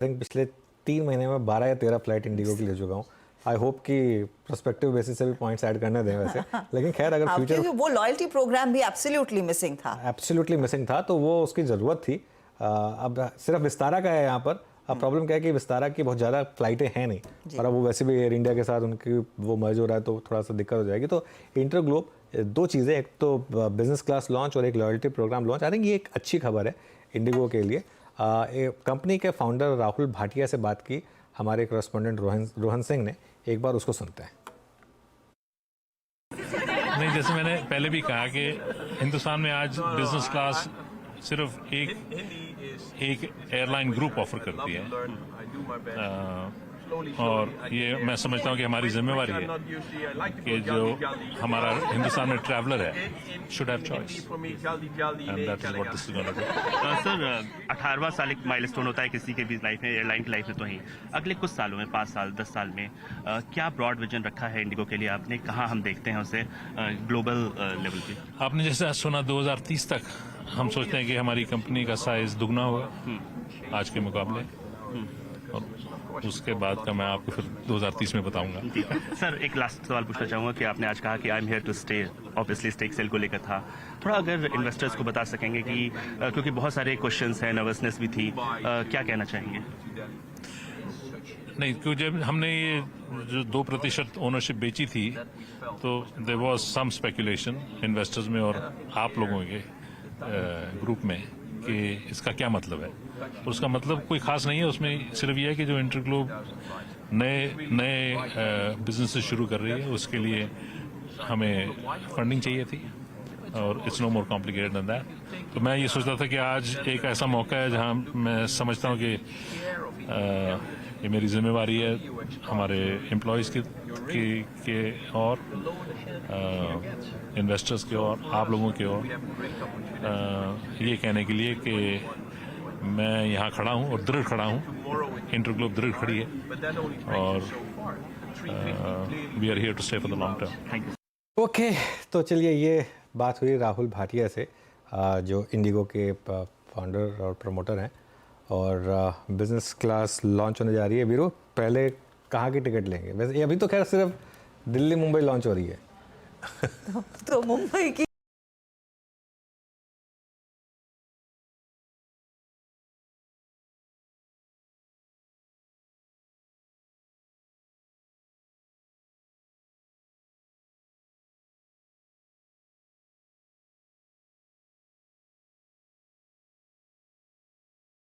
Think पिछले 3 महीने में 12 या 13 फ्लाइट इंडिगो की ले चुका हूँ। आई होप कि प्रोस्पेक्टिव बेसिस से भी पॉइंट्स ऐड करने दें वैसे, लेकिन खैर अगर फ्यूचर वो लॉयल्टी प्रोग्राम भी एब्सोल्युटली मिसिंग था तो वो उसकी ज़रूरत थी। अब सिर्फ विस्तारा का है यहाँ पर। अब प्रॉब्लम क्या है कि विस्तारा की बहुत ज़्यादा फ्लाइटें हैं नहीं, और अब वो वैसे भी एयर इंडिया के साथ उनकी वो मर्ज हो रहा है तो थोड़ा सा दिक्कत हो जाएगी। तो इंटरग्लोब दो चीज़ें, एक तो बिजनेस क्लास लॉन्च और एक loyalty program launch. I think ये एक अच्छी खबर है इंडिगो के लिए। कंपनी के फाउंडर राहुल भाटिया से बात की हमारे करस्पॉन्डेंट रोहन सिंह ने, एक बार उसको सुनते हैं। नहीं, जैसे मैंने पहले भी कहा कि हिंदुस्तान में आज बिजनेस क्लास सिर्फ एक एयरलाइन ग्रुप ऑफर करती है, और ये मैं समझता हूँ कि हमारी जिम्मेवारी है कि जो हमारा हिंदुस्तान में ट्रैवलर है should have choice, and that is what this is gonna do. Sir 18वां साल एक माइलस्टोन होता है किसी के भी लाइफ में, एयरलाइन की लाइफ में तो ही अगले कुछ सालों में 5 साल 10 साल में क्या ब्रॉड विजन रखा है इंडिगो के लिए आपने? कहाँ हम देखते हैं उसे ग्लोबल लेवल पे? आपने जैसे सुना 2030 तक हम सोचते हैं कि हमारी कंपनी का साइज दुगना होगा आज के मुकाबले, और उसके बाद का मैं आपको फिर 2030 में बताऊंगा। सर एक लास्ट सवाल पूछना चाहूंगा कि आपने आज कहा कि I am here to stay, obviously stake sale को लेकर था, थोड़ा अगर इन्वेस्टर्स को बता सकेंगे कि क्योंकि बहुत सारे क्वेश्चंस हैं, नर्वसनेस भी थी, क्या कहना चाहेंगे? नहीं, क्योंकि जब हमने ये जो 2% ओनरशिप बेची थी तो there was some speculation investors में और आप लोगों के ग्रुप में कि इसका क्या मतलब है। और उसका मतलब कोई खास नहीं है, उसमें सिर्फ ये है कि जो इंटरग्लोब नए बिजनेस शुरू कर रही है उसके लिए हमें फंडिंग चाहिए थी, और it's no more complicated than that. तो मैं ये सोचता था कि आज एक ऐसा मौका है जहां मैं समझता हूं कि ये मेरी जिम्मेवारी है हमारे एम्प्लॉयज़ के और इन्वेस्टर्स के और आप लोगों के और ये कहने के लिए कि मैं यहाँ खड़ा हूँ और दृढ़ खड़ा हूँ, इंटरग्लोब दृढ़ खड़ी है, और we are here to stay for the long term. Okay, तो चलिए ये बात हुई राहुल भाटिया से, जो इंडिगो के फाउंडर और प्रमोटर हैं, और बिजनेस क्लास लॉन्च होने जा रही है। वीरू, पहले कहाँ की टिकट लेंगे? वैसे अभी तो खैर सिर्फ दिल्ली मुंबई लॉन्च हो रही है। तो मुंबई की